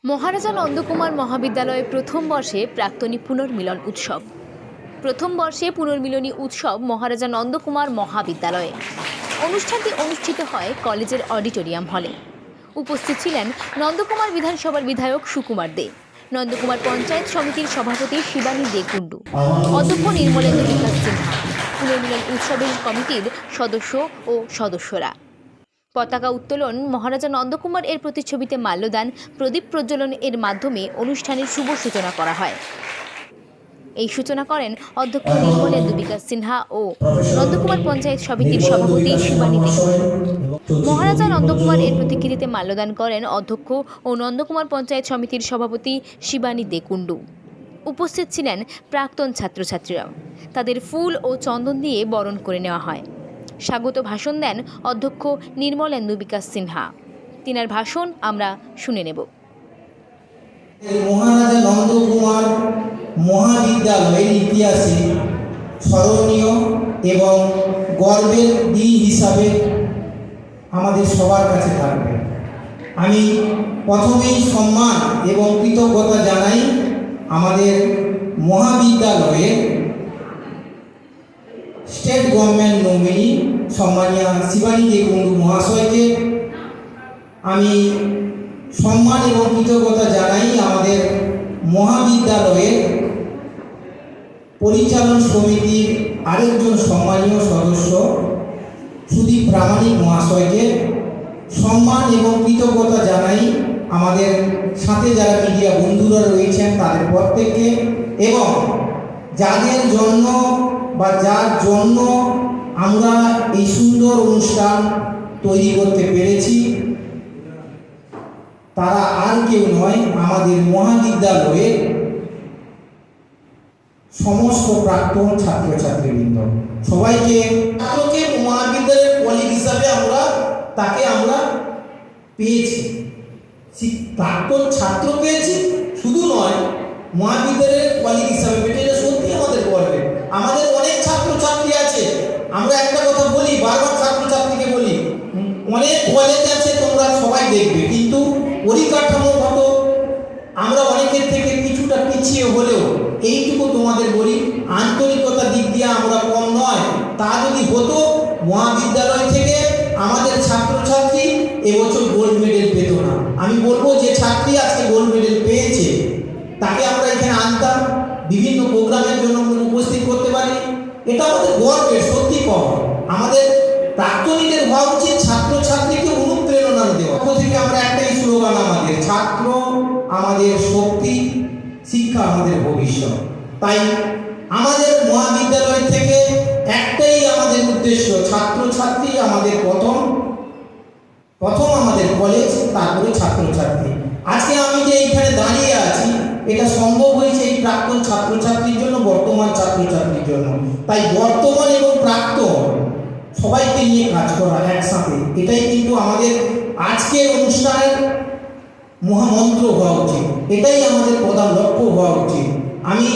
মহারাজা নন্দকুমার মহাবিদ্যালয়ে প্রথম বর্ষে প্রাক্তনী পুনর্মিলন উৎসব। প্রথম বর্ষে পুনর্মিলনী উৎসব মহারাজা নন্দকুমার মহাবিদ্যালয়ে। অনুষ্ঠানটি অনুষ্ঠিত হয় কলেজের অডিটোরিয়াম হলে। উপস্থিত ছিলেন নন্দকুমার বিধানসভার বিধায়ক সুকুমার দে, নন্দকুমার পঞ্চায়েত সমিতির সভাপতি শিবানী দে কুণ্ডু, অধ্যক্ষ নির্মলেন্দু বিকাশ সিনহা, পুনর্মিলন উৎসবের কমিটির সদস্য ও সদস্যরা। পতাকা উত্তোলন, মহারাজা নন্দকুমার এর প্রতিচ্ছবিতে মাল্যদান, প্রদীপ প্রজ্বলন এর মাধ্যমে অনুষ্ঠানের শুভ সূচনা করা হয়। এই সূচনা করেন অধ্যক্ষ নির্মলেন্দু বিকাশ সিনহা ও নন্দকুমার পঞ্চায়েত সমিতির সভাপতি শিবানী দে। মহারাজা নন্দকুমার এর প্রতিকৃতিতে মাল্যদান করেন অধ্যক্ষ ও নন্দকুমার পঞ্চায়েত সমিতির সভাপতি শিবানী দে কুণ্ডু। উপস্থিত ছিলেন প্রাক্তন ছাত্রছাত্রীরাও। তাদের ফুল ও চন্দন দিয়ে বরণ করে নেওয়া হয়। স্বাগত ভাষণ দেন অধ্যক্ষ নির্মলেন্দু বিকাশ সিনহা। তিনার ভাষণ আমরা শুনে নেব। মহারাজা নন্দকুমার মহাবিদ্যালয়ের ইতিহাসে স্মরণীয় এবং গর্বের দিন হিসাবে আমাদের সবার কাছে থাকবে। আমি প্রথমেই সম্মান এবং কৃতজ্ঞতা জানাই আমাদের মহাবিদ্যালয়ে স্টেট গভর্নমেন্ট নমিনি সম্মানীয় শিবানী দে কুণ্ডু মহাশয়কে। আমি সম্মান এবং কৃতজ্ঞতা জানাই আমাদের মহাবিদ্যালয়ের পরিচালন সমিতির আরেকজন সম্মানীয় সদস্য সুদীপ প্রামাণিক মহাশয়কে। সম্মান এবং কৃতজ্ঞতা জানাই আমাদের সাথে যারা মিডিয়া বন্ধুরা রয়েছেন তাদের প্রত্যেককে, এবং যাদের জন্য বা যার জন্য আমরা এই সুন্দর অনুষ্ঠান তৈরি করতে পেরেছি তারা আর কেউ নয়, আমাদের মহাবিদ্যালয়ের সমস্ত প্রাক্তন ছাত্রছাত্রীবৃন্দ। সবাইকে মহাবিদ্যালয়ের কলিগ হিসাবে তাকে আমরা পেয়েছি, প্রাক্তন ছাত্র পেয়েছি শুধু নয়, মহাবিদ্যালয়ের কলিগ হিসাবে পেয়েছি। এটা সত্যি আমাদের গর্বের। আমাদের অনেক ছাত্রছাত্রী আছে, আমরা একটা কথা বলি, বারবার ছাত্রছাত্রীকে বলি, অনেক কলেজ আছে তোমরা সবাই দেখবে, কিন্তু পরিকাঠামোগত আমরা অনেকের থেকে কিছুটা পিছিয়ে হলেও এইটুকু তোমাদের বলি, আন্তরিকতার দিক দিয়ে আমরা কম নয়। তা যদি হতো, মহাবিদ্যালয় থেকে আমাদের ছাত্রছাত্রী এবছর গোল্ড মেডেল পেত না। আমি বলবো যে ছাত্রী আজকে গোল্ড মেডেল পেয়েছে তাকে আমরা এখানে আনতাম, বিভিন্ন প্রোগ্রামের জন্য উপস্থিত করতে পারি। এটা আমাদের গর্বের। সত্যি কম আমাদের প্রাক্তনীদের হওয়া উচিত ছাত্রছাত্রীকে অনুপ্রেরণা দেওয়া। থেকে আমরা একটাই স্লোগান, আমাদের ছাত্র আমাদের শক্তি, শিক্ষা আমাদের ভবিষ্যৎ। তাই আমাদের মহাবিদ্যালয় থেকে একটাই আমাদের উদ্দেশ্য, ছাত্রছাত্রী আমাদের প্রথম আমাদের কলেজ, তারপরে ছাত্রছাত্রী। আজকে আমি যে এইখানে দাঁড়িয়ে আছি এটা সম্ভব হয়েছে এই প্রাক্তন ছাত্রছাত্রীর জন্য, বর্তমান ছাত্রছাত্রীর জন্য। তাই বর্তমান এবং প্রাক্তন সবাইকে নিয়ে কাজ করা একসাথে, এটাই কিন্তু আমাদের আজকের অনুষ্ঠানের মহামন্ত্র হওয়া উচিত। এটাই আমাদের প্রধান লক্ষ্য হওয়া উচিত। আমি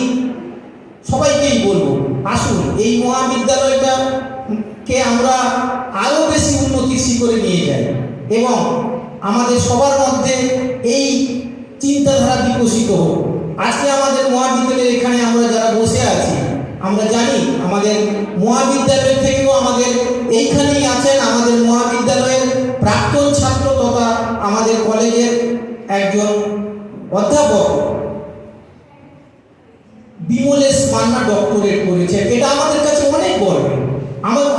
সবাইকেই বলবো, আসুন এই মহাবিদ্যালয়টাকে আমরা আরও বেশি উন্নতির শিখরে নিয়ে যাই এবং আমাদের সবার মধ্যে এই চিন্তাধারা বিকশিত হোক। আজকে আমাদের মহাবিদ্যালয়ের এখানে আমরা যারা বসে আছি, আমরা জানি আমাদের মহাবিদ্যালয় থেকেও আমাদের এইখানেই আছেন আমাদের মহাবিদ্যালয়ের প্রাক্তন ছাত্র তথা আমাদের কলেজের একজন অধ্যাপক বিমলেশ মান্না ডক্টরেট করেছেন। এটা আমাদের কাছে অনেক গর্ব।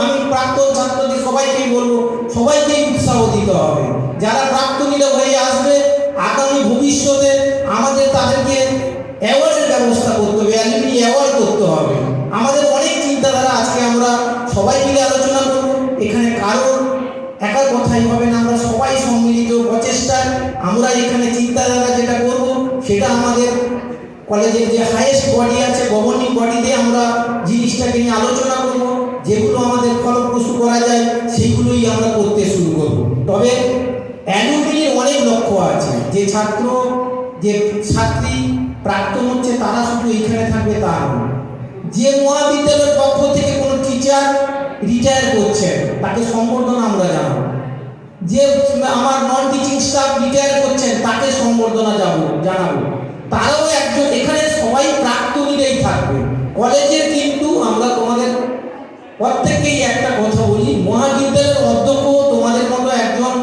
আমি প্রাক্তন ছাত্রদের সবাইকেই বলবো, সবাইকেই উৎসাহ দিতে হবে। যারা প্রাক্তনীরা হয়ে আসবে আগামী ভবিষ্যতে আমাদের তাদেরকে অ্যাওয়ার্ডের ব্যবস্থা করতে হবে, অ্যালুমনি অ্যাওয়ার্ড করতে হবে। আমাদের অনেক চিন্তাধারা আজকে আমরা সবাই মিলে আলোচনা করব। এখানে কারোর একার কথাই হবে না, আমরা সবাই সম্মিলিত প্রচেষ্টায় আমরা এখানে চিন্তাধারা যেটা করব সেটা আমাদের কলেজের যে হাইয়েস্ট বডি আছে, গভর্নিং বডিতে আমরা জিনিসটাকে নিয়ে আলোচনা করব। যেগুলো আমাদের ফলপ্রসূ করা যায় সেইগুলোই আমরা করতে শুরু করব। তবে অ্যালুমনির অনেক লক্ষ্য আছে, যে ছাত্র যে ছাত্রী প্রাক্তন হচ্ছে তারা শুধু এইখানে থাকবে তা নয়। যে মহাবিদ্যালয়ের পক্ষ থেকে কোনো টিচার রিটায়ার করছেন তাকে সম্বর্ধনা আমরা জানাবো। যে আমার নন টিচিং স্টাফ রিটায়ার করছেন তাকে সম্বর্ধনা জানাবো। তারাও একজন, এখানে সবাই প্রাক্তনীরাই থাকবে কলেজের। কিন্তু আমরা তোমাদের প্রত্যেককেই একটা কথা বলি, মহাবিদ্যালয়ের অধ্যক্ষ তোমাদের মতো একজন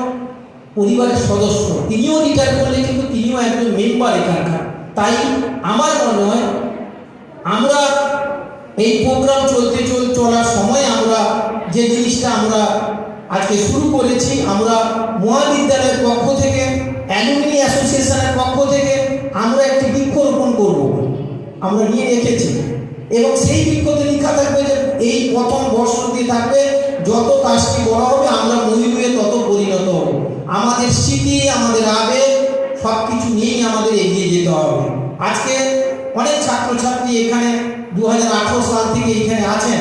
পরিবারের সদস্য, তিনিও রিটায়ার করলে কিন্তু তিনিও একজন মেম্বার এখানকার। তাই আমার মনে হয় আমরা এই প্রোগ্রাম চলার সময় আমরা যে জিনিসটা আমরা আজকে শুরু করেছি, আমরা মহাবিদ্যালয়ের পক্ষ থেকে, অ্যালুমিনি অ্যাসোসিয়েশনের পক্ষ থেকে আমরা একটি বৃক্ষরোপণ করব, আমরা নিয়ে রেখেছি। এবং সেই বৃক্ষতে লেখা থাকবে যে এই প্রথম বর্ষটি থাকবে, যত কাজটি বড় হবে আমরা ময়ূরে তত পরিণত হব। আমাদের স্মৃতি, আমাদের আবেগ সব কিছু নিয়েই আমাদের এগিয়ে যেতে হবে। আজকে অনেক ছাত্রছাত্রী এখানে 2018 সাল থেকে এখানে আছেন।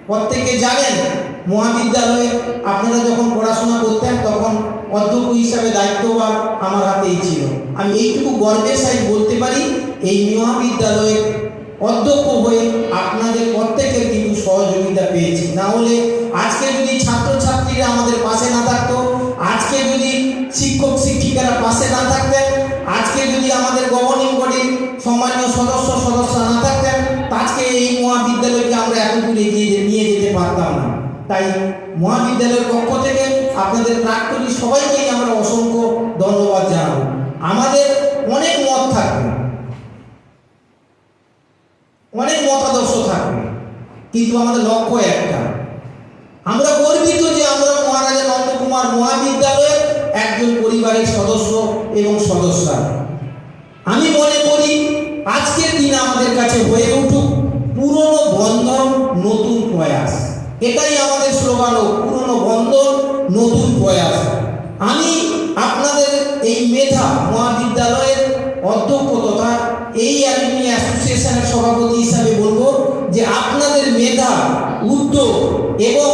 প্রত্যেকে জানেন মহাবিদ্যালয়ে আপনারা যখন পড়াশোনা করতেন তখন অধ্যক্ষ হিসাবে দায়িত্বভার আমার হাতেই ছিল। আমি এইটুকু গর্বের সাথে বলতে পারি, এই মহাবিদ্যালয়ের অধ্যক্ষ হয়ে আপনাদের প্রত্যেকের কিন্তু সহযোগিতা পেয়েছি। না হলে আজকে যদি ছাত্রছাত্রীরা আমাদের পাশে না থাকতো, আজকে যদি শিক্ষক শিক্ষিকারা পাশে না থাকতেন, আজকে যদি আমাদের গভর্নিং বডির সম্মানীয় সদস্য না থাকতেন, আজকে এই মহাবিদ্যালয়কে আমরা এত দূর এগিয়ে নিয়ে যেতে পারতাম না। তাই মহাবিদ্যালয়ের পক্ষ থেকে আপনাদের প্রাক্তনী সবাইকেই আমরা অসংখ্য ধন্যবাদ জানাবো। আমাদের অনেক মত থাকবে, অনেক মতাদর্শ থাকবে, কিন্তু আমাদের লক্ষ্য একটা। আমরা গর্বিত যে আমরা মহারাজা নন্দকুমার মহাবিদ্যালয়ের একজন পরিবারের সদস্য এবং সদস্যা। আমি মনে করি আজকের দিন আমাদের কাছে হয়ে উঠুক পুরনো বন্ধন নতুন প্রয়াস। এটাই আমাদের স্লোগান, পুরনো বন্ধন নতুন প্রয়াস। আমি আপনাদের এই মেধা মহাবিদ্যালয়ের অধ্যক্ষ তথা এই অ্যালুমিনি অ্যাসোসিয়েশনের সভাপতি হিসাবে বলবো যে আপনাদের মেধা, উদ্যোগ এবং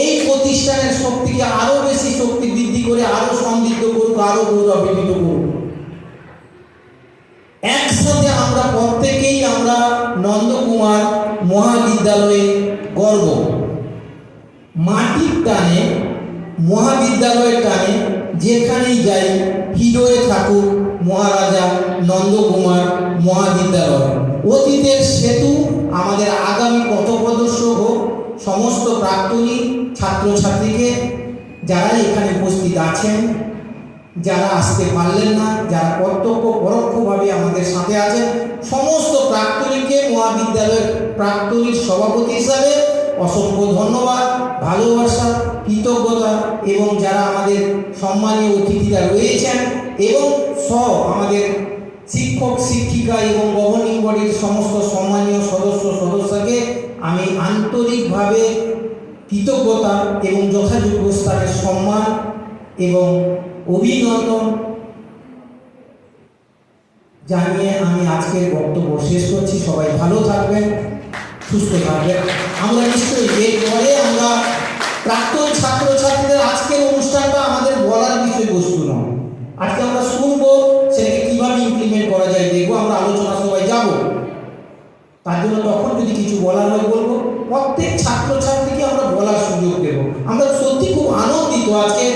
এই প্রতিষ্ঠানের শক্তিকে আরো বেশি শক্তি বৃদ্ধি করে আরো সমৃদ্ধ করুক, আরো গৌরবান্বিত করুক। একসাথে আমরা প্রত্যেকেই আমরা নন্দকুমার মহাবিদ্যালয়ে গর্ব। মাটির টানে, মহাবিদ্যালয়ের টানে যেখানেই যাই হৃদয়ে থাকুক মহারাজা নন্দকুমার মহাবিদ্যালয়। অতীতের সেতু আমাদের আগামী পথপ্রদর্শক হোক। সমস্ত প্রাক্তনী ছাত্রছাত্রীকে যারা এখানে উপস্থিত আছেন, যারা আসতে পারলেন না, যারা প্রত্যক্ষ পরোক্ষভাবে আমাদের সাথে আছেন, সমস্ত প্রাক্তনীকে মহাবিদ্যালয়ের প্রাক্তনীর সভাপতি হিসাবে অসংখ্য ধন্যবাদ, ভালোবাসা, কৃতজ্ঞতা। এবং যারা আমাদের সম্মানীয় অতিথিরা রয়েছেন এবং আমাদের শিক্ষক শিক্ষিকা এবং গভর্নিং বডির সমস্ত সম্মানীয় সদস্যকে আমি আন্তরিকভাবে কৃতজ্ঞতা এবং যথাযোগ্য স্থানের সম্মান এবং অভিনন্দন জানিয়ে আমি আজকের বক্তব্য শেষ করছি। সবাই ভালো থাকবেন, সুস্থ থাকবেন। আমরা নিশ্চয়ই এরপরে আমরা প্রাক্তন ছাত্রছাত্রীদের আজকের অনুষ্ঠানটা আমাদের বলার বিষয়বস্তু নয়। আজকে আমরা শুনবো সেটাকে কিভাবে ইমপ্লিমেন্ট করা যায় দেখবো, আমরা আলোচনা সবাই যাব। তার জন্য তখন যদি কিছু বলার হয় বলবো, প্রত্যেক ছাত্রছাত্রীকে আমরা বলার সুযোগ দেবো। আমরা সত্যি খুব আনন্দিত আজকে